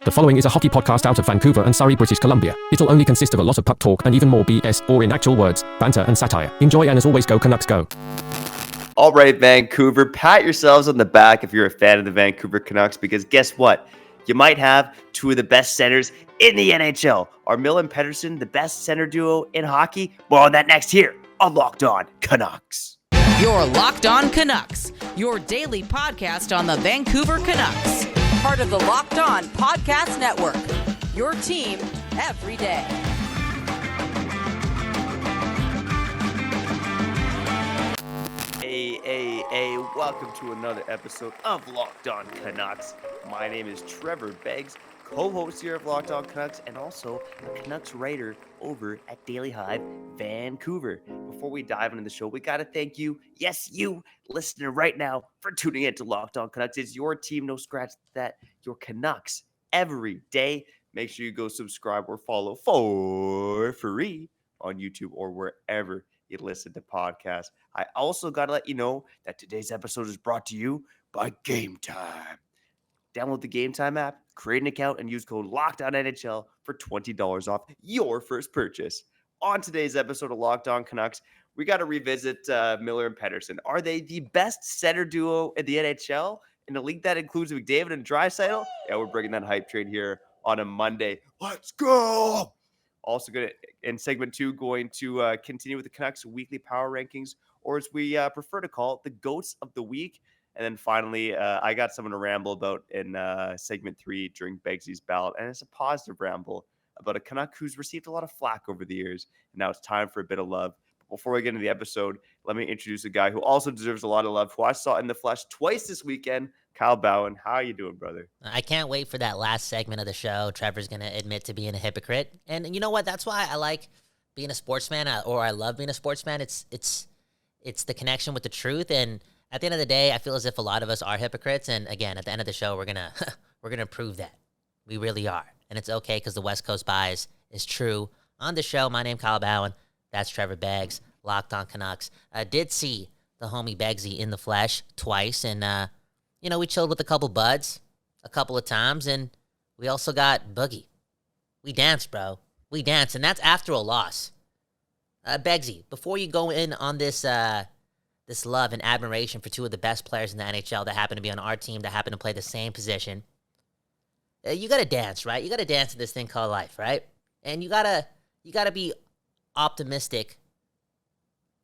The following is a hockey podcast out of Vancouver and Surrey, British Columbia. It'll only consist of a lot of puck talk and even more BS, or in actual words, banter and satire. Enjoy, and as always, go Canucks go. All right, Vancouver, pat yourselves on the back if you're a fan of the Vancouver Canucks, because guess what? You might have two of the best centers in the NHL. Are Mill and Pettersson the best center duo in hockey? More on that next here on Locked On Canucks. You're Locked On Canucks, your daily podcast on the Vancouver Canucks. Part of the Locked On Podcast Network, your team every day. Hey, welcome to another episode of Locked On Canucks. My name is Trevor Beggs, co-host here of Locked On Canucks, and also a Canucks writer over at Daily Hive Vancouver. Before we dive into the show, we got to thank you, yes, you, listening right now, for tuning in to Locked On Canucks. It's your team, no scratch that, your Canucks every day. Make sure you go subscribe or follow for free on YouTube or wherever you listen to podcasts. I also got to let you know that today's episode is brought to you by Game Time. Download the Game Time app, create an account, and use code LOCKEDONNHL for $20 off your first purchase. On today's episode of Locked On Canucks, we got to revisit Miller and Pettersson. Are they the best center duo in the NHL? In a league that includes McDavid and Draisaitl? Yeah, we're bringing that hype train here on a Monday. Let's go! Also, going to, in segment 2, going to continue with the Canucks weekly power rankings, or as we prefer to call it, the GOATs of the week. And then finally, I got someone to ramble about in segment 3 during Beggsy's Ballad. And it's a positive ramble about a Canuck who's received a lot of flack over the years. And now it's time for a bit of love. But before we get into the episode, let me introduce a guy who also deserves a lot of love, who I saw in the flesh twice this weekend, Kyle Bhawan. How are you doing, brother? I can't wait for that last segment of the show. Trevor's going to admit to being a hypocrite. And you know what? That's why I like being a sportsman, or I love being a sportsman. It's the connection with the truth. And at the end of the day, I feel as if a lot of us are hypocrites. And again, at the end of the show, we're gonna prove that we really are. And it's okay because the West Coast bias is true. On the show, my name Kyle Bhawan. That's Trevor Beggs, Locked On Canucks. I did see the homie Beggsy in the flesh twice, and we chilled with a couple buds a couple of times, and we also got Boogie. We danced, bro. We danced, and that's after a loss. Beggsy, before you go in on this love and admiration for two of the best players in the NHL that happen to be on our team, that happen to play the same position, you got to dance, right? You got to dance to this thing called life, right? And you got to be optimistic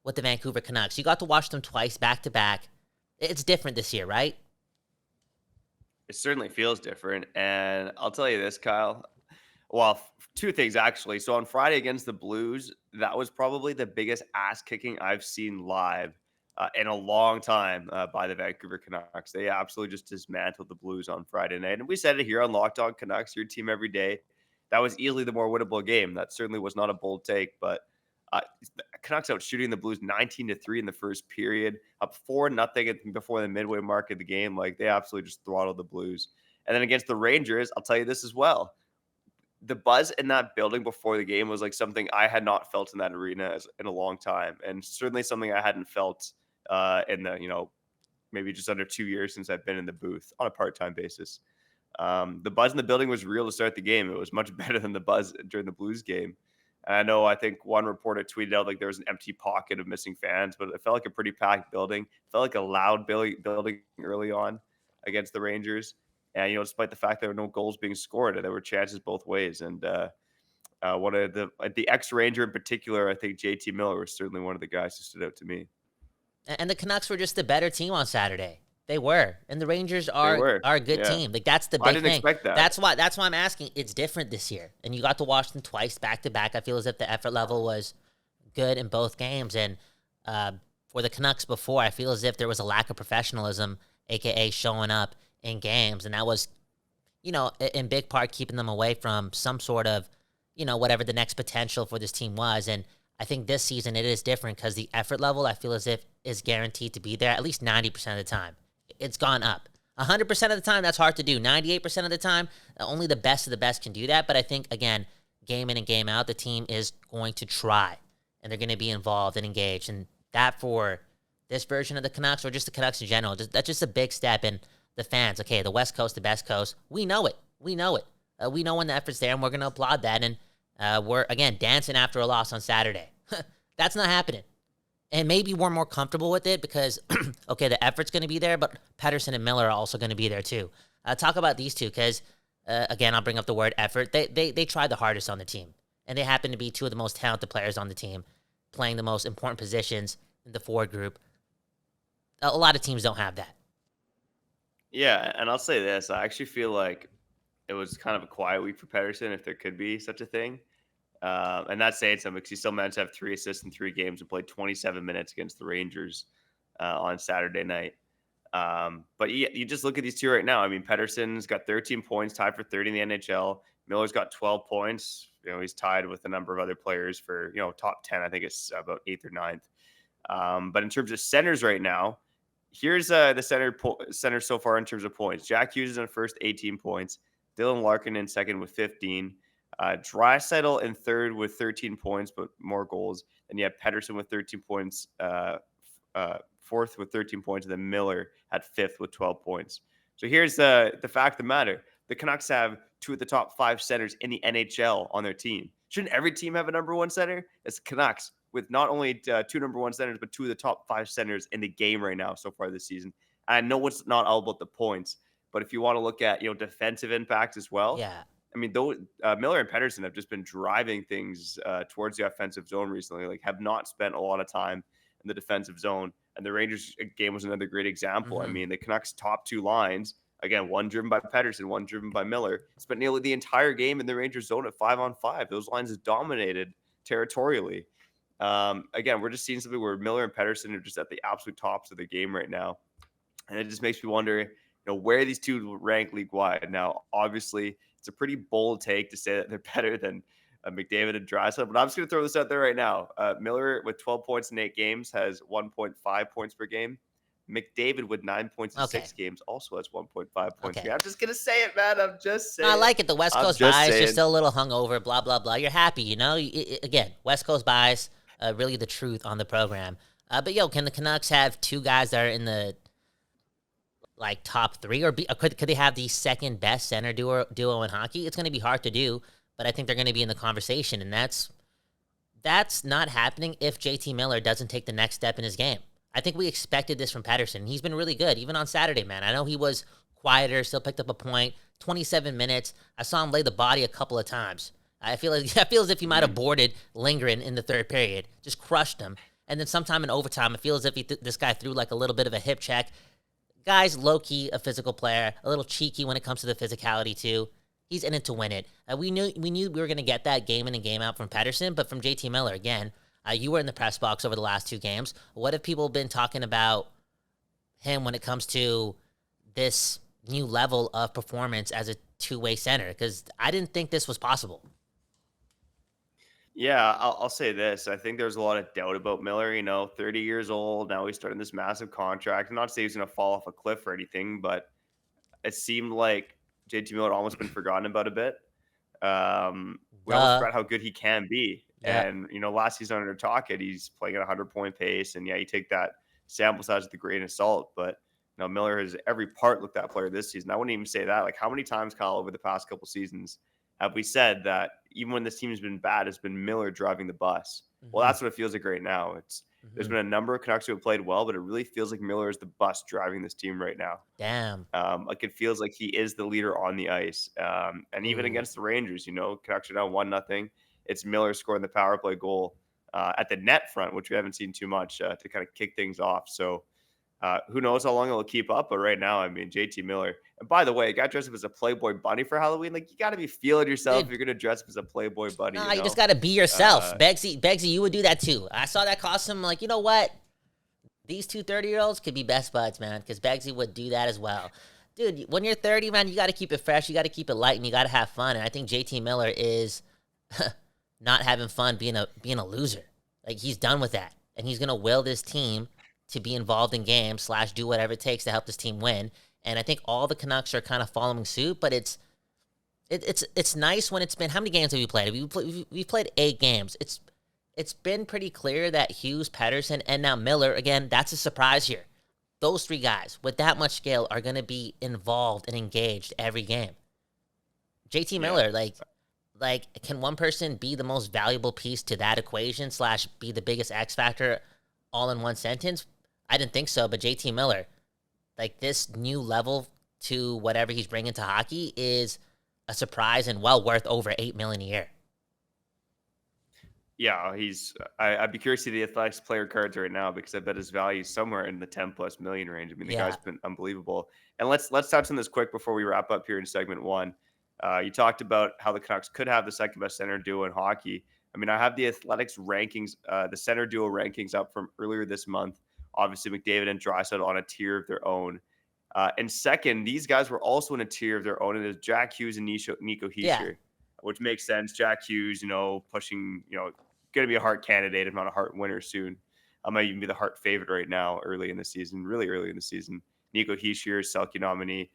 with the Vancouver Canucks. You got to watch them twice back-to-back. It's different this year, right? It certainly feels different. And I'll tell you this, Kyle. Well, two things, actually. So on Friday against the Blues, that was probably the biggest ass-kicking I've seen live in a long time by the Vancouver Canucks. They absolutely just dismantled the Blues on Friday night. And we said it here on Locked On Canucks, your team every day. That was easily the more winnable game. That certainly was not a bold take, but Canucks out shooting the Blues 19-3 in the first period, up 4-0 before the midway mark of the game. Like, they absolutely just throttled the Blues. And then against the Rangers, I'll tell you this as well. The buzz in that building before the game was like something I had not felt in that arena in a long time. And certainly something I hadn't felt in the, maybe just under 2 years since I've been in the booth on a part-time basis. The buzz in the building was real to start the game. It was much better than the buzz during the Blues game. And I think one reporter tweeted out like there was an empty pocket of missing fans, but it felt like a pretty packed building. It felt like a loud building early on against the Rangers. And, despite the fact there were no goals being scored, there were chances both ways. And one of the ex-Ranger in particular, I think JT Miller was certainly one of the guys who stood out to me. And the Canucks were just the better team on Saturday. They were. And the Rangers are a good team. Like, that's the big thing. I didn't expect that. That's why I'm asking. It's different this year. And you got to watch them twice back-to-back. I feel as if the effort level was good in both games. And for the Canucks before, I feel as if there was a lack of professionalism, a.k.a. showing up in games. And that was, in big part keeping them away from some sort of, whatever the next potential for this team was. And I think this season it is different because the effort level, I feel as if, is guaranteed to be there at least 90% of the time. It's gone up. 100% of the time, that's hard to do. 98% of the time, only the best of the best can do that. But I think, again, game in and game out, the team is going to try. And they're going to be involved and engaged. And that for this version of the Canucks, or just the Canucks in general, that's just a big step. And the fans, okay, the West Coast, the best coast, we know it. We know when the effort's there, and we're going to applaud that. And we're, again, dancing after a loss on Saturday. That's not happening. And maybe we're more comfortable with it because, okay, the effort's going to be there, but Pettersson and Miller are also going to be there too. Talk about these two because, again, I'll bring up the word effort. They tried the hardest on the team, and they happen to be two of the most talented players on the team, playing the most important positions in the forward group. A lot of teams don't have that. Yeah, and I'll say this. I actually feel like it was kind of a quiet week for Pettersson, if there could be such a thing. And that's saying something because he still managed to have 3 assists in 3 games and played 27 minutes against the Rangers on Saturday night. But you just look at these two right now. I mean, Pettersson's got 13 points, tied for 30 in the NHL. Miller's got 12 points. He's tied with a number of other players for, top 10. I think it's about 8th or 9th. But in terms of centers right now, here's the center so far in terms of points. Jack Hughes is in first, 18 points. Dylan Larkin in second with 15. Draisaitl in third with 13 points, but more goals. And you have Pettersson with 13 points, fourth with 13 points, and then Miller at fifth with 12 points. So here's the fact of the matter. The Canucks have 2 of the top 5 centers in the NHL on their team. Shouldn't every team have a number 1 center? It's the Canucks with not only 2 number 1 centers, but 2 of the top 5 centers in the game right now so far this season. And I know it's not all about the points, but if you want to look at, defensive impact as well. Yeah. I mean, though Miller and Pettersson have just been driving things towards the offensive zone recently, like have not spent a lot of time in the defensive zone. And the Rangers game was another great example. Mm-hmm. I mean, the Canucks' top 2 lines, again, one driven by Pettersson, one driven by Miller, spent nearly the entire game in the Rangers zone at 5-on-5. Those lines dominated territorially. Again, we're just seeing something where Miller and Pettersson are just at the absolute tops of the game right now. And it just makes me wonder, where these two rank league-wide. Now, obviously, it's a pretty bold take to say that they're better than McDavid and Draisaitl, but I'm just going to throw this out there right now. Miller, with 12 points in 8 games, has 1.5 points per game. McDavid, with 9 points in 6 games, also has 1.5 points per game. I'm just going to say it, man. I'm just saying. I like it. The West Coast bias, you're still a little hungover, blah, blah, blah. You're happy, Again, West Coast bias, really the truth on the program. But, can the Canucks have 2 guys that are in the top 3, or could they have the second best center duo in hockey? It's going to be hard to do, but I think they're going to be in the conversation, and that's not happening if JT Miller doesn't take the next step in his game. I think we expected this from Pettersson. He's been really good, even on Saturday, man. I know he was quieter, still picked up a point, 27 minutes. I saw him lay the body a couple of times. I feel as if he might have boarded Lindgren in the third period, just crushed him. And then sometime in overtime, I feel as if this guy threw like a little bit of a hip check. Guy's low-key a physical player, a little cheeky when it comes to the physicality too. He's in it to win it. We knew we were going to get that game in and game out from Pettersson, but from JT Miller, again, you were in the press box over the last 2 games. What have people been talking about him when it comes to this new level of performance as a two-way center? Because I didn't think this was possible. Yeah, I'll say this. I think there's a lot of doubt about Miller, 30 years old. Now he's starting this massive contract. I'm not saying he's going to fall off a cliff or anything, but it seemed like JT Miller had almost been forgotten about a bit. We almost forgot how good he can be. Yeah. And, last season under Tocchet, he's playing at a 100-point pace. And, you take that sample size with a grain of salt. But, Miller has every part looked that player this season. I wouldn't even say that. Like, how many times, Kyle, over the past couple seasons have we said that even when this team has been bad, it's been Miller driving the bus? Mm-hmm. Well, that's what it feels like right now. There's been a number of Canucks who have played well, but it really feels like Miller is the bus driving this team right now. Damn. Like it feels like he is the leader on the ice. And even against the Rangers, Canucks are down 1-0. It's Miller scoring the power play goal at the net front, which we haven't seen too much to kind of kick things off. So who knows how long it'll keep up. But right now, I mean, JT Miller. And by the way, a guy dressed up as a Playboy bunny for Halloween. Like, you got to be feeling yourself if you're going to dress up as a Playboy bunny. Nah, you just got to be yourself. Beggsy, you would do that too. I saw that costume. Like, you know what? These 2 30-year-olds could be best buds, man, because Beggsy would do that as well. Dude, when you're 30, man, you got to keep it fresh. You got to keep it light, and you got to have fun. And I think JT Miller is not having fun being a loser. Like, he's done with that. And he's going to will this team to be involved in games / do whatever it takes to help this team win. And I think all the Canucks are kind of following suit, but it's nice when it's been, how many games have we played? We've played 8 games. It's been pretty clear that Hughes, Pettersson, and now Miller, again, that's a surprise here. Those 3 guys with that much skill are going to be involved and engaged every game. JT Miller, like, can one person be the most valuable piece to that equation / be the biggest X factor all in one sentence? I didn't think so, but JT Miller, like, this new level to whatever he's bringing to hockey is a surprise and well worth over $8 million a year. Yeah, I'd be curious to see the Athletics player cards right now because I bet his value is somewhere in the 10+ million range. I mean, the Yeah. guy's been unbelievable. And let's touch on this quick before we wrap up here in segment one. You talked about how the Canucks could have the second best center duo in hockey. I mean, I have the Athletics rankings, the center duo rankings up from earlier this month. Obviously, McDavid and Draisaitl on a tier of their own. And second, these guys were also in a tier of their own, and it's Jack Hughes and Nico Hischier, which makes sense. Jack Hughes, pushing, going to be a Hart candidate, if not a Hart winner soon. I might even be the Hart favorite right now, really early in the season. Nico Hischier, Selke nominee.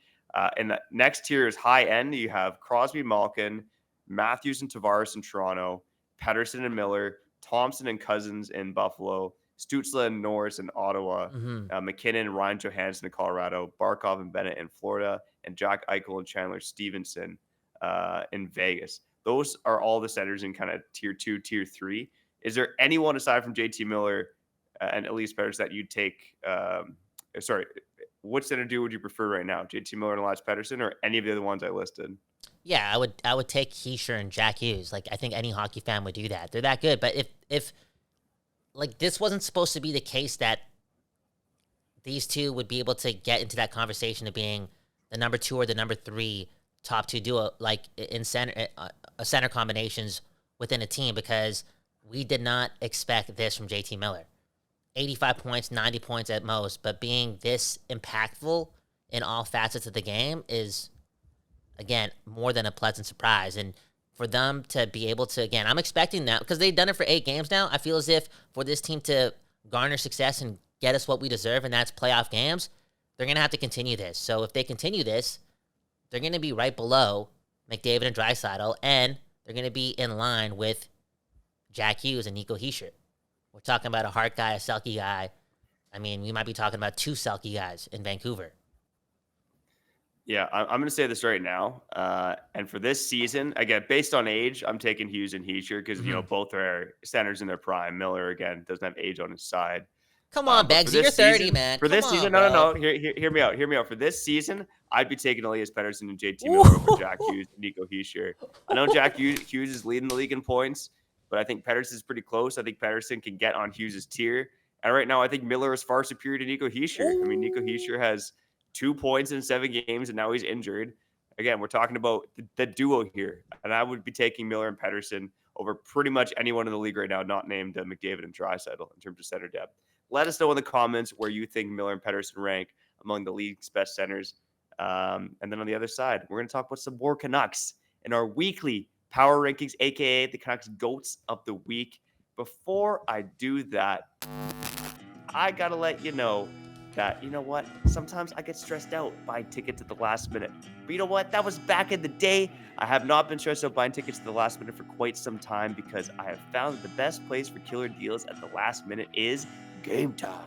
And the next tier is high end. You have Crosby, Malkin, Matthews and Tavares in Toronto, Pettersson and Miller, Thompson and Cousins in Buffalo, Stützle and Norris in Ottawa, McKinnon and Ryan Johansson in Colorado, Barkov and Bennett in Florida, and Jack Eichel and Chandler Stevenson in Vegas. Those are all the centers in kind of tier 2, tier 3. Is there anyone aside from JT Miller and Elias Pettersson that you'd take? What center duo would you prefer right now? JT Miller and Elias Pettersson, or any of the other ones I listed? Yeah, I would take Hischier and Jack Hughes. Like, I think any hockey fan would do that. They're that good. But if like, this wasn't supposed to be the case that these two would be able to get into that conversation of being the number 2 or the number 3 top 2 duo, like in center combinations within a team, because we did not expect this from JT Miller. 85 points, 90 points at most, but being this impactful in all facets of the game is, again, more than a pleasant surprise. And for them to be able to, again, I'm expecting that because they've done it for 8 games now. I feel as if for this team to garner success and get us what we deserve, and that's playoff games, they're going to have to continue this. So if they continue this, they're going to be right below McDavid and Draisaitl, and they're going to be in line with Jack Hughes and Nico Hischier. We're talking about a Hart guy, a Selke guy. I mean, we might be talking about 2 Selke guys in Vancouver. Yeah, I'm going to say this right now. And for this season, again, based on age, I'm taking Hughes and Hischier because, both are centers in their prime. Miller, again, doesn't have age on his side. Come on, Beggsy, you're 30, man. For this season, no. Hear me out. For this season, I'd be taking Elias Pettersson and JT Miller over Jack Hughes and Nico Hischier. I know Jack Hughes is leading the league in points, but I think Pettersson's pretty close. I think Pettersson can get on Hughes' tier. And right now, I think Miller is far superior to Nico Hischier. I mean, Nico Hischier has 2 points in 7 games, and now he's injured. Again, we're talking about the duo here, and I would be taking Miller and Pettersson over pretty much anyone in the league right now, not named McDavid and Draisaitl in terms of center depth. Let us know in the comments where you think Miller and Pettersson rank among the league's best centers. And then on the other side, we're going to talk about some more Canucks in our weekly power rankings, a.k.a. the Canucks GOATs of the week. Before I do that, I got to let you know that, sometimes I get stressed out buying tickets at the last minute. But you know what? That was back in the day. I have not been stressed out buying tickets at the last minute for quite some time because I have found that the best place for killer deals at the last minute is Game Time.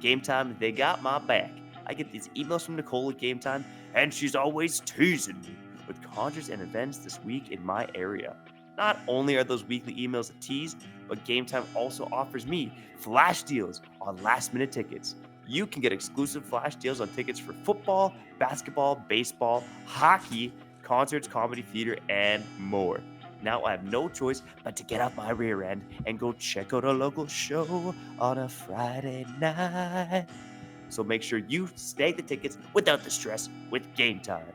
Game Time, they got my back. I get these emails from Nicole at Game Time, and she's always teasing me with concerts and events this week in my area. Not only are those weekly emails a tease, but Game Time also offers me flash deals on last-minute tickets. You can get exclusive flash deals on tickets for football, basketball, baseball, hockey, concerts, comedy, theater, and more. Now I have no choice but to get out my rear end and go check out a local show on a Friday night. So make sure you snag the tickets without the stress with Game Time.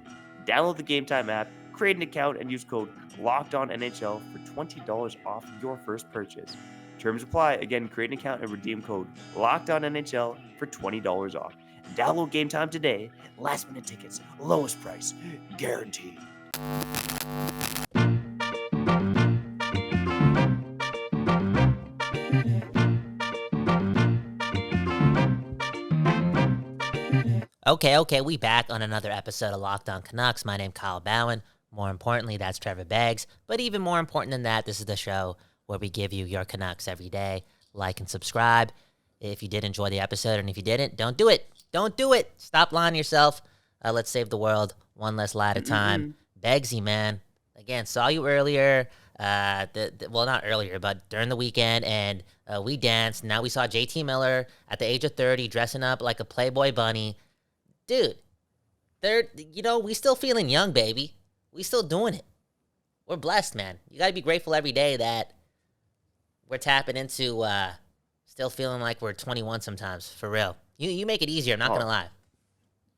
Download the Game Time app, create an account, and use code LOCKEDONNHL for $20 off your first purchase. Terms apply. Again, create an account and redeem code LOCKEDONNHL for $20 off. Download Game Time today. Last minute tickets, lowest price, guaranteed. Okay, we back on another episode of Locked On Canucks. My name's Kyle Bhawan. More importantly, that's Trevor Beggs. But even more important than that, this is the show where we give you your Canucks every day. Like and subscribe if you did enjoy the episode, and if you didn't, don't do it. Don't do it. Stop lying to yourself. Let's save the world one less lie at a time. Beggsy, man. Again, saw you earlier. Well, not earlier, but during the weekend, and we danced. Now we saw JT Miller at the age of 30 dressing up like a Playboy bunny. Dude, we still feeling young, baby. We still doing it. We're blessed, man. You got to be grateful every day that we're tapping into still feeling like we're 21 sometimes, for real. You make it easier, I'm not going to lie.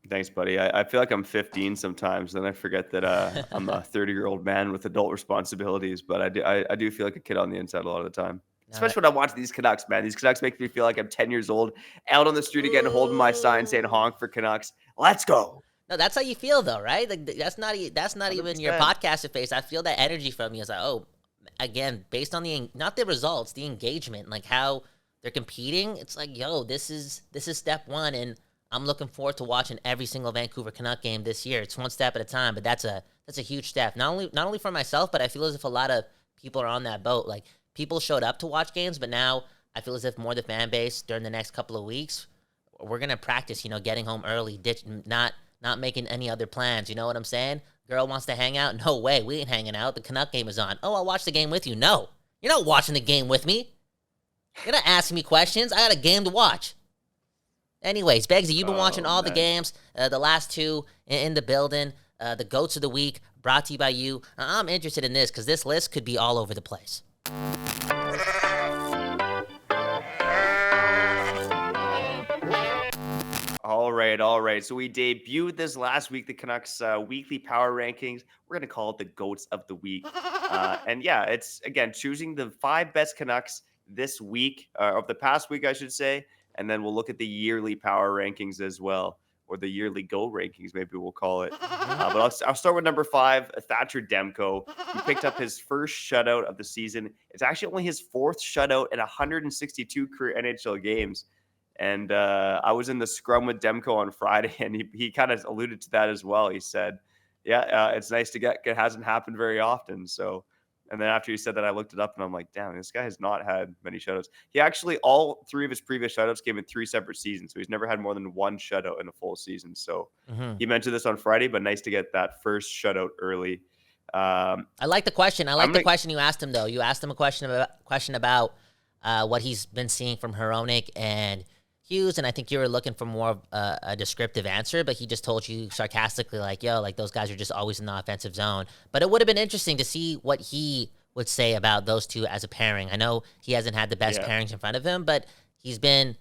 Thanks, buddy. I feel like I'm 15 sometimes, then I forget that I'm a 30-year-old man with adult responsibilities, but I do feel like a kid on the inside a lot of the time. Especially when I watch these Canucks, man. These Canucks make me feel like I'm 10 years old, out on the street again, holding my sign saying honk for Canucks. Let's go. No, that's how you feel, though, right? Like, that's not even your 100%. podcaster face. I feel that energy from you. It's like, oh, again, based on not the results, the engagement, like how they're competing. It's like, yo, this is step one, and I'm looking forward to watching every single Vancouver Canuck game this year. It's one step at a time, but that's a huge step. Not only for myself, but I feel as if a lot of people are on that boat. Like, people showed up to watch games, but now I feel as if more of the fan base during the next couple of weeks, we're gonna practice, getting home early, not making any other plans. You know what I'm saying? Girl wants to hang out? No way. We ain't hanging out. The Canuck game is on. Oh, I'll watch the game with you. No. You're not watching the game with me. You're not asking me questions. I got a game to watch. Anyways, Beggsy, you've been watching all the games, the last two in the building, the GOATs of the week, brought to you by you. I'm interested in this because this list could be all over the place. All right. So we debuted this last week, the Canucks weekly power rankings. We're going to call it the GOATs of the week. And yeah, it's, again, choosing the 5 best Canucks this week, of the past week, I should say. And then we'll look at the yearly power rankings as well, or the yearly GOAT rankings, maybe we'll call it. But I'll start with number 5, Thatcher Demko. He picked up his first shutout of the season. It's actually only his 4th shutout in 162 career NHL games. And I was in the scrum with Demko on Friday, and he kind of alluded to that as well. He said, it's nice to get. It hasn't happened very often. So, and then after he said that, I looked it up, and I'm like, damn, this guy has not had many shutouts. He actually, all 3 of his previous shutouts came in 3 separate seasons. So he's never had more than 1 shutout in a full season. So he mentioned this on Friday, but nice to get that first shutout early. I like the question. The question you asked him, though. You asked him a question about what he's been seeing from Hronek and Hughes, and I think you were looking for more of a descriptive answer, but he just told you sarcastically, like, yo, like, those guys are just always in the offensive zone. But it would have been interesting to see what he would say about those two as a pairing. I know he hasn't had the best pairings in front of him, but he's been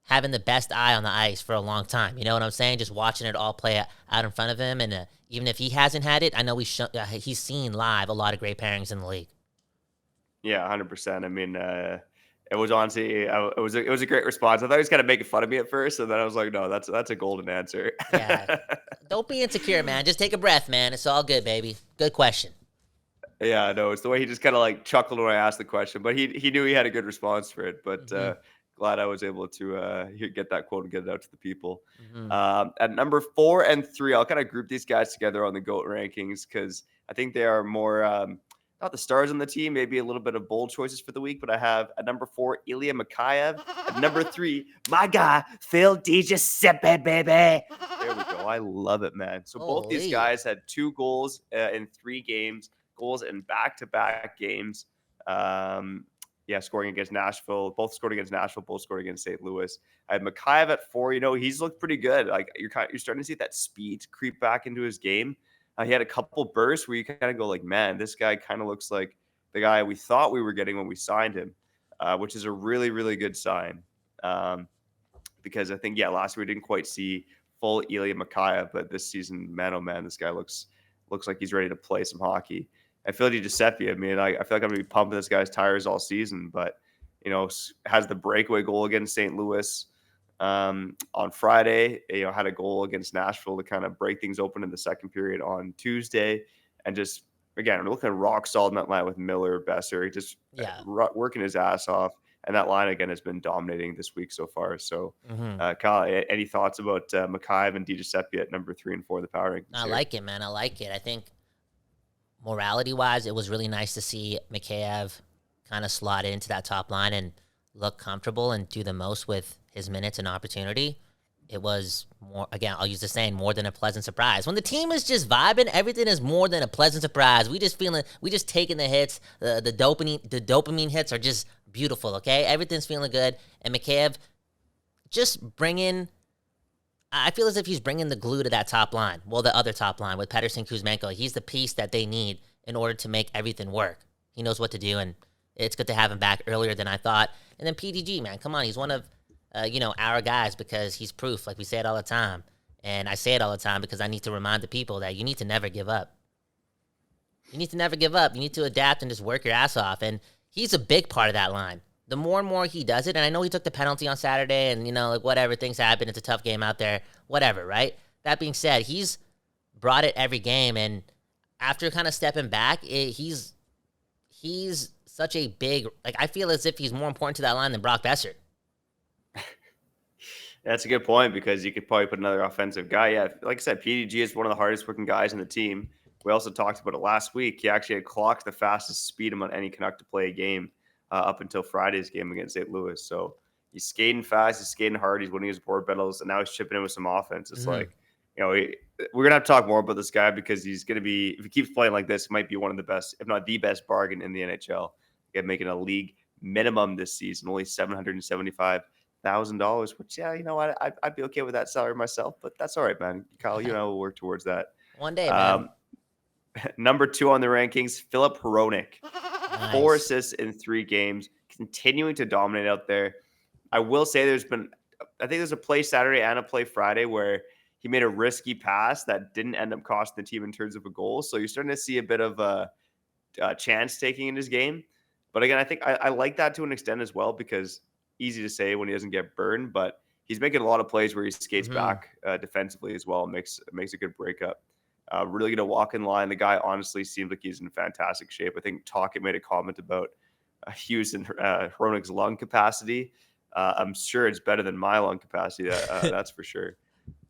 having the best eye on the ice for a long time. You know what I'm saying? Just watching it all play out in front of him, and even if he hasn't had it, I know he's seen live a lot of great pairings in the league. Yeah, 100%. I mean, it was honestly, it was a great response. I thought he was kind of making fun of me at first, and then I was like, no, that's a golden answer. Yeah, don't be insecure, man. Just take a breath, man. It's all good, baby. Good question. Yeah, no, it's the way he just kind of like chuckled when I asked the question, but he knew he had a good response for it. But glad I was able to get that quote and get it out to the people. At number 4 and 3, I'll kind of group these guys together on the GOAT rankings because I think they are more not the stars on the team, maybe a little bit of bold choices for the week. But I have at number 4, Ilya Mikheyev. At number 3, my guy, Phil DiGiuseppe, baby. There we go. I love it, man. So both these guys had 2 goals in 3 games, goals in back-to-back games. Scoring against Nashville. Both scored against Nashville. Both scored against St. Louis. I had Mikheyev at 4. He's looked pretty good. Like you're starting to see that speed creep back into his game. He had a couple bursts where you kind of go like, man, this guy kind of looks like the guy we thought we were getting when we signed him, which is a really, really good sign. Because I think, last year we didn't quite see full Ilya Mikheyev, but this season, man, oh man, this guy looks like he's ready to play some hockey. I feel Giuseppe. I mean, I feel like I'm going to be pumping this guy's tires all season, but, has the breakaway goal against St. Louis on Friday. Had a goal against Nashville to kind of break things open in the second period on Tuesday. And just, again, we're looking at rock solid in that line with Miller, Besser, just working his ass off. And that line, again, has been dominating this week so far. So, Kyle, any thoughts about Mikheyev and DiGiuseppe at number 3 and 4 of the power rankings? I like it, man. I like it. I think morality-wise, it was really nice to see Mikheyev kind of slot into that top line and look comfortable and do the most with his minutes and opportunity. it was more, again, I'll use the saying, more than a pleasant surprise. When the team is just vibing, everything is more than a pleasant surprise. We just taking the hits. The dopamine hits are just beautiful, okay? Everything's feeling good. And Mikheyev just I feel as if he's bringing the glue to that top line. Well, the other top line with Pettersson, Kuzmenko. He's the piece that they need in order to make everything work. He knows what to do, and it's good to have him back earlier than I thought. And then PDG, man, come on. He's one of our guys because he's proof, like we say it all the time. And I say it all the time because I need to remind the people that you need to never give up. You need to never give up. You need to adapt and just work your ass off. And he's a big part of that line. The more and more he does it, and I know he took the penalty on Saturday and, whatever, things happen. It's a tough game out there, whatever, right? That being said, he's brought it every game. And after kind of stepping back, he's such a big, I feel as if he's more important to that line than Brock Besser. That's a good point because you could probably put another offensive guy. Yeah, like I said, PDG is one of the hardest working guys in the team. We also talked about it last week. He actually had clocked the fastest speed among any Canuck to play a game up until Friday's game against St. Louis. So he's skating fast, he's skating hard, he's winning his board battles, and now he's chipping in with some offense. It's we're going to have to talk more about this guy because he's going to be, if he keeps playing like this, he might be one of the best, if not the best bargain in the NHL. Again, making a league minimum this season, only $775,000, which, I'd be okay with that salary myself, but that's all right, man. Kyle, will work towards that. One day, man. Number 2 on the rankings, Filip Hronek. Nice. 4 assists in 3 games, continuing to dominate out there. I will say I think there's a play Saturday and a play Friday where he made a risky pass that didn't end up costing the team in terms of a goal. So you're starting to see a bit of a chance taking in his game. But again, I think I like that to an extent as well because easy to say when he doesn't get burned, but he's making a lot of plays where he skates back defensively as well. Makes a good breakup. Really going to walk in line. The guy honestly seems like he's in fantastic shape. I think Talkett made a comment about Hughes and Hronek's lung capacity. I'm sure it's better than my lung capacity. That's for sure.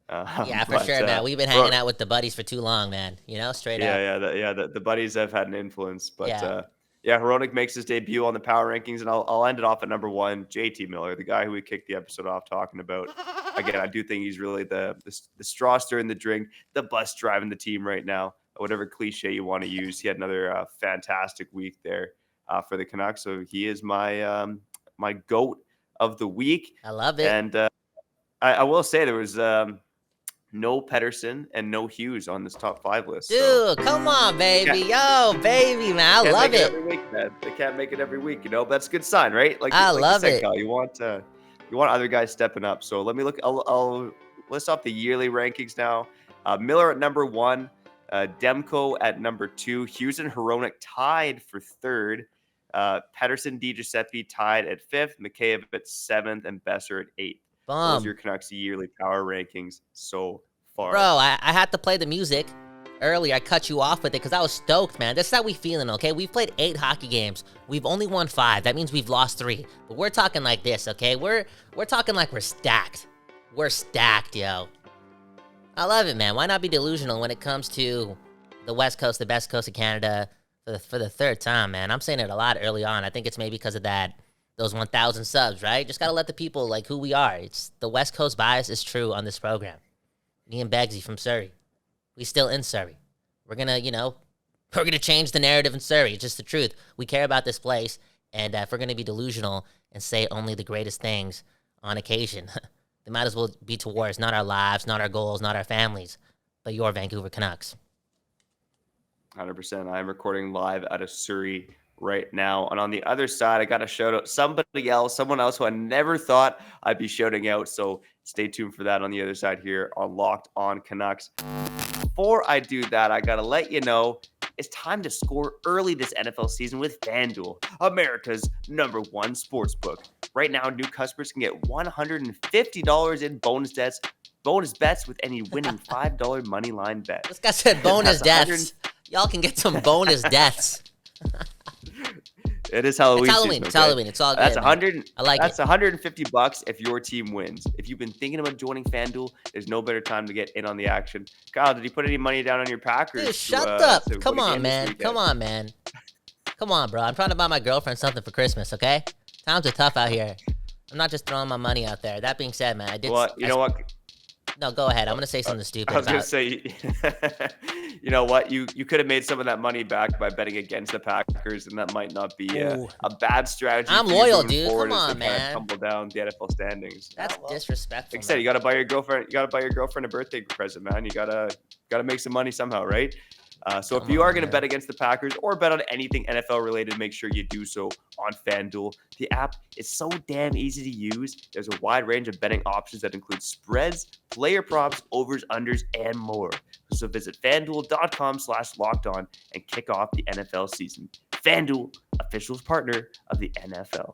For sure, man. We've been hanging out with the buddies for too long, man. Straight up. The buddies have had an influence. But Hronek makes his debut on the power rankings, and I'll end it off at number 1, JT Miller, the guy who we kicked the episode off talking about. Again, I do think he's really the straw stirring the drink, the bus driving the team right now, whatever cliche you want to use. He had another fantastic week there for the Canucks. So he is my my GOAT of the week. I love it. And I will say there was no Pettersson and no Hughes on this top 5 list. Dude, come on, baby. Yo, baby, man. I love it. Every week, man. They can't make it every week, but that's a good sign, right? I love it. Kyle, you want other guys stepping up. So let me look. I'll list off the yearly rankings now. Miller at number 1, Demko at number 2, Hughes and Hronek tied for 3rd, Pettersson, DiGiuseppe tied at 5th, Mikheyev at 7th, and Besser at 8th. Those are your Canucks yearly power rankings so far. Bro, I had to play the music earlier. I cut you off with it because I was stoked, man. That's how we feeling, okay? We've played 8 hockey games. We've only won 5. That means we've lost 3. But we're talking like this, okay? We're talking like we're stacked. We're stacked, yo. I love it, man. Why not be delusional when it comes to the West Coast, the best coast of Canada for the 3rd time, man? I'm saying it a lot early on. I think it's maybe because of those 1,000 subs, right? Just got to let the people who we are. It's the West Coast bias is true on this program. Me and Beggsy from Surrey. We still in Surrey. We're going to, we're going to change the narrative in Surrey. It's just the truth. We care about this place. And if we're going to be delusional and say only the greatest things on occasion, they might as well be towards not our lives, not our goals, not our families, but your Vancouver Canucks. 100%. I'm recording live out of Surrey right now. And on the other side, I got to shout out someone else who I never thought I'd be shouting out. So stay tuned for that on the other side here on Locked On Canucks. Before I do that, I got to let you know it's time to score early this NFL season with FanDuel, America's #1 sportsbook. Right now, new customers can get $150 in bonus bets with any winning $5 money line bet. This guy said bonus deaths. Y'all can get some bonus deaths. It is Halloween. It's Halloween. Season, It's Halloween. It's all good. That's $100. I like that's it. $150 if your team wins. If you've been thinking about joining FanDuel, there's no better time to get in on the action. Kyle, did you put any money down on your Packers? Dude, shut up. Come on, man. Come on, man. Come on, bro. I'm trying to buy my girlfriend something for Christmas, okay? Times are tough out here. I'm not just throwing my money out there. That being said, man, I did. Well, you know what? No, go ahead. I'm gonna say something stupid. I was gonna say, you know what? You could have made some of that money back by betting against the Packers, and that might not be a bad strategy. I'm for you loyal, moving dude. forward Come as on, they kind of man. tumble down the NFL standings. That's disrespectful. Like I said, you gotta buy your girlfriend. You gotta buy your girlfriend a birthday present, man. You gotta make some money somehow, right? So if you are going to bet against the Packers or bet on anything NFL related, make sure you do so on FanDuel. The app is so damn easy to use. There's a wide range of betting options that include spreads, player props, overs, unders, and more. So visit FanDuel.com/lockedon and kick off the NFL season. FanDuel, official partner of the NFL.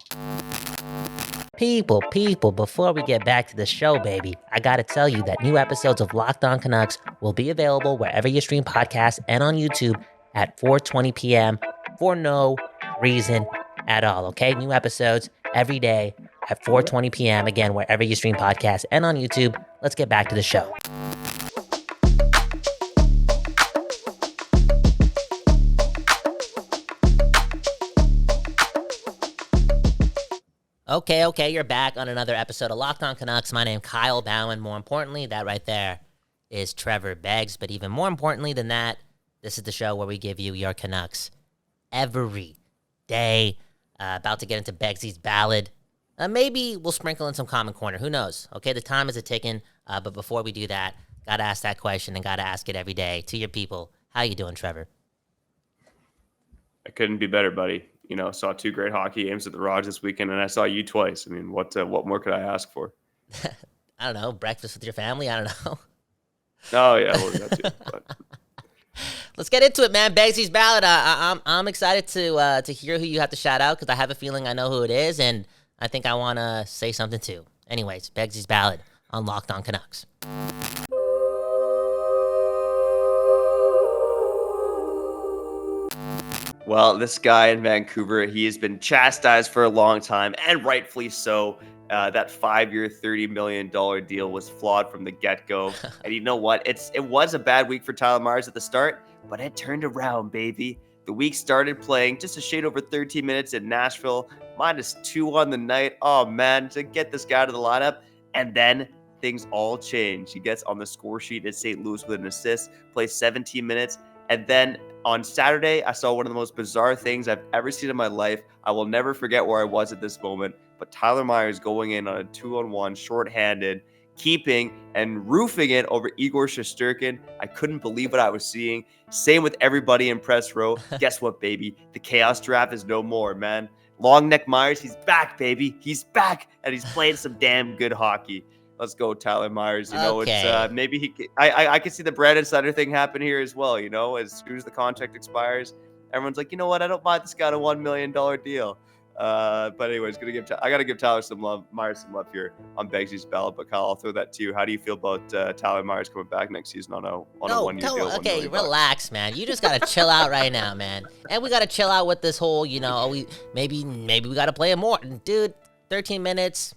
People, before we get back to the show, baby, I gotta tell you that new episodes of Locked On Canucks will be available wherever you stream podcasts and on YouTube at 4:20 p.m. for no reason at all, okay? New episodes every day at 4:20 p.m. Again, wherever you stream podcasts and on YouTube. Let's get back to the show. Okay, you're back on another episode of Locked On Canucks. My name is Kyle Bhawan. More importantly, that right there is Trevor Beggs. But even more importantly than that, this is the show where we give you your Canucks every day. About to get into Beggsy's Ballad. Maybe we'll sprinkle in some Common Corner. Who knows? Okay, the time is a-ticking. But before we do that, got to ask that question and got to ask it every day to your people. How you doing, Trevor? I couldn't be better, buddy. You know, saw 2 great hockey games at the Raj this weekend, and I saw you twice. I mean, what more could I ask for? I don't know, breakfast with your family? I don't know. Oh, yeah, well, that too. But. Let's get into it, man. Beggsy's Ballad. I'm excited to hear who you have to shout out because I have a feeling I know who it is, and I think I want to say something too. Anyways, Beggsy's Ballad on Locked On Canucks. Well, this guy in Vancouver, he has been chastised for a long time, and rightfully so. That 5-year, $30 million deal was flawed from the get-go. And you know what? It was a bad week for Tyler Myers at the start, but it turned around, baby. The week started playing just a shade over 13 minutes in Nashville, -2 on the night. Oh, man, to get this guy to the lineup. And then things all change. He gets on the score sheet at St. Louis with an assist, plays 17 minutes, and then on Saturday, I saw one of the most bizarre things I've ever seen in my life. I will never forget where I was at this moment. But Tyler Myers going in on a 2-on-1, shorthanded, keeping and roofing it over Igor Shesterkin. I couldn't believe what I was seeing. Same with everybody in press row. Guess what, baby? The chaos draft is no more, man. Long neck Myers, he's back, baby. He's back, and he's playing some damn good hockey. Let's go, Tyler Myers. You know, Okay. It's maybe he. I can see the Brandon Sutter thing happen here as well. You know, as soon as the contract expires, everyone's like, you know what? I don't buy this guy a $1 million deal. But anyways, I gotta give Tyler some love, Myers some love here on Beggsy's Ballad. But Kyle, I'll throw that to you. How do you feel about Tyler Myers coming back next season on a 1-year deal? Okay, relax, man. You just gotta chill out right now, man. And we gotta chill out with this whole, maybe we gotta play him more, dude. 13 minutes.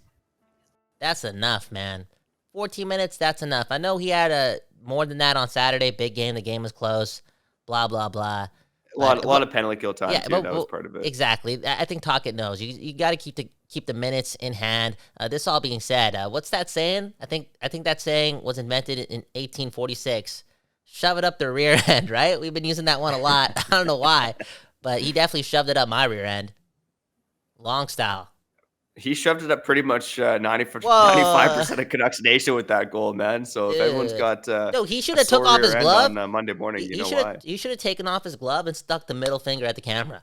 That's enough, man. 14 minutes, that's enough. I know he had more than that on Saturday. Big game. The game was close. Blah, blah, blah. A lot of penalty kill time, too. That was part of it. Exactly. I think Tocchet knows. You got to keep the minutes in hand. This all being said, what's that saying? I think that saying was invented in 1846. Shove it up the rear end, right? We've been using that one a lot. I don't know why, but he definitely shoved it up my rear end. Long style. He shoved it up pretty much 95% of Canucks Nation with that goal, man. So if everyone's got no, he should have took off his glove on Monday morning. He should have taken off his glove and stuck the middle finger at the camera.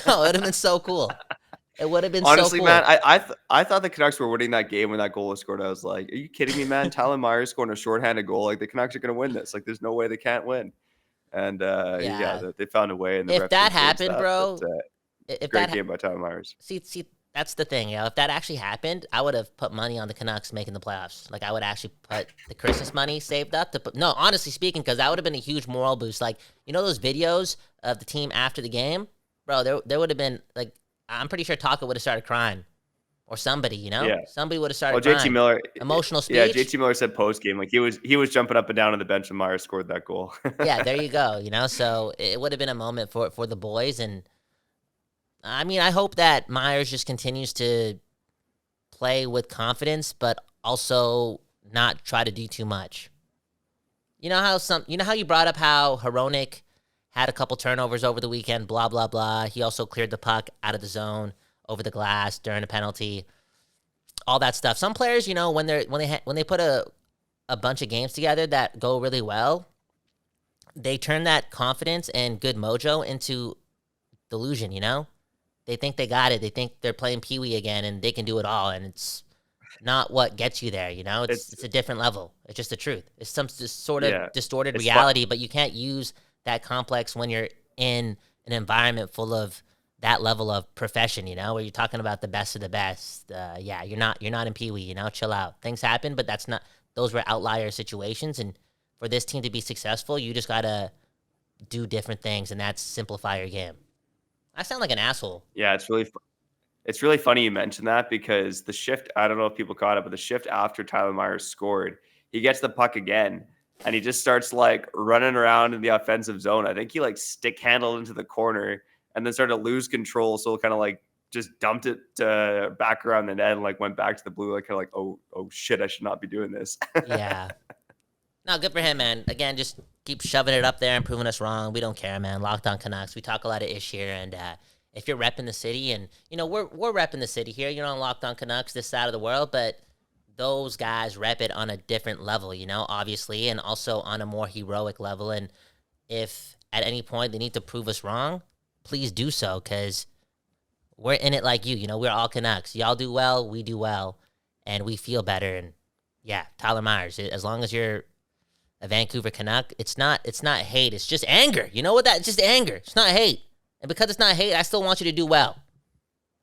No, it would have been so cool. It would have been honestly, so cool. man. I thought the Canucks were winning that game when that goal was scored. I was like, are you kidding me, man? Tyler Myers scoring a shorthanded goal. Like the Canucks are going to win this. Like there's no way they can't win. And they found a way. And if that happened, bro. Great game by Tyler Myers. See, that's the thing. If that actually happened, I would have put money on the Canucks making the playoffs. Like, I would actually put the Christmas money saved up to put. No, honestly speaking, because that would have been a huge moral boost. Like, you know those videos of the team after the game? Bro, there would have been, like, I'm pretty sure Tocchet would have started crying. Or somebody, Yeah. Somebody would have started crying. JT Miller. Emotional speech. Yeah, JT Miller said post-game. Like, he was jumping up and down on the bench when Myers scored that goal. Yeah, there you go. So it would have been a moment for the boys. And, I mean, I hope that Myers just continues to play with confidence, but also not try to do too much. You know how you brought up how Hronek had a couple turnovers over the weekend, blah blah blah. He also cleared the puck out of the zone over the glass during a penalty. All that stuff. Some players, when they put a bunch of games together that go really well, they turn that confidence and good mojo into delusion, They think they got it. They think they're playing Pee-wee again and they can do it all, and it's not what gets you there, It's a different level. It's just the truth. It's some sort of distorted reality, but you can't use that complex when you're in an environment full of that level of profession, where you're talking about the best of the best. You're not in Pee-wee, chill out. Things happen, but those were outlier situations, and for this team to be successful, you just gotta do different things, and that's simplify your game. I sound like an asshole. Yeah, it's really funny you mentioned that, because the shift, I don't know if people caught it, but the shift after Tyler Myers scored, he gets the puck again and he just starts like running around in the offensive zone. I think he like stick handled into the corner and then started to lose control. So kind of like just dumped it back around the net and like went back to the blue, like kind of like, oh shit, I should not be doing this. Yeah. No, good for him, man. Again, just keep shoving it up there and proving us wrong. We don't care, man. Locked On Canucks. We talk a lot of ish here, and if you're repping the city, and we're repping the city here, on Locked On Canucks, this side of the world, but those guys rep it on a different level, obviously, and also on a more heroic level. And if at any point they need to prove us wrong, please do so, because we're in it like you. We're all Canucks. Y'all do well, we do well, and we feel better. And yeah, Tyler Myers, as long as you're a Vancouver Canuck, it's not hate, it's just anger. You know what it's just anger. It's not hate. And because it's not hate, I still want you to do well.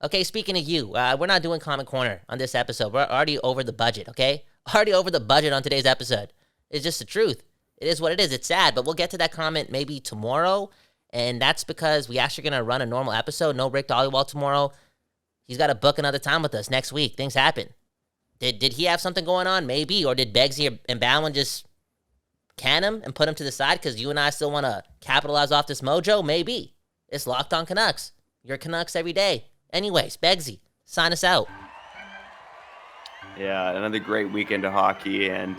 Okay, speaking of you, we're not doing Comment Corner on this episode. We're already over the budget, okay? Already over the budget on today's episode. It's just the truth. It is what it is. It's sad, but we'll get to that comment maybe tomorrow. And that's because we actually going to run a normal episode. No Rick Dollywall tomorrow. He's got to book another time with us next week. Things happen. Did he have something going on? Maybe. Or did Beggsy and Bhawan just can him and put him to the side because you and I still want to capitalize off this mojo? Maybe. It's Locked On Canucks. Your Canucks every day. Anyways, Beggsy, sign us out. Yeah, another great weekend of hockey, and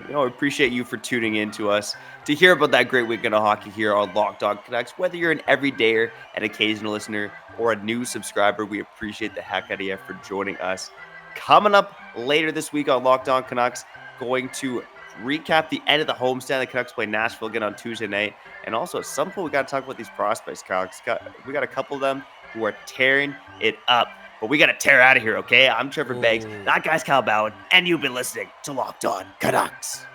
we appreciate you for tuning in to us to hear about that great weekend of hockey here on Locked On Canucks. Whether you're an everydayer, an occasional listener, or a new subscriber, we appreciate the heck out of you for joining us. Coming up later this week on Locked On Canucks, going to recap the end of the homestand. The Canucks play Nashville again on Tuesday night, and also at some point we got to talk about these prospects, Canucks. We got a couple of them who are tearing it up. But we got to tear out of here, okay? I'm Trevor Beggs. That guy's Kyle Ballad, and you've been listening to Locked On Canucks.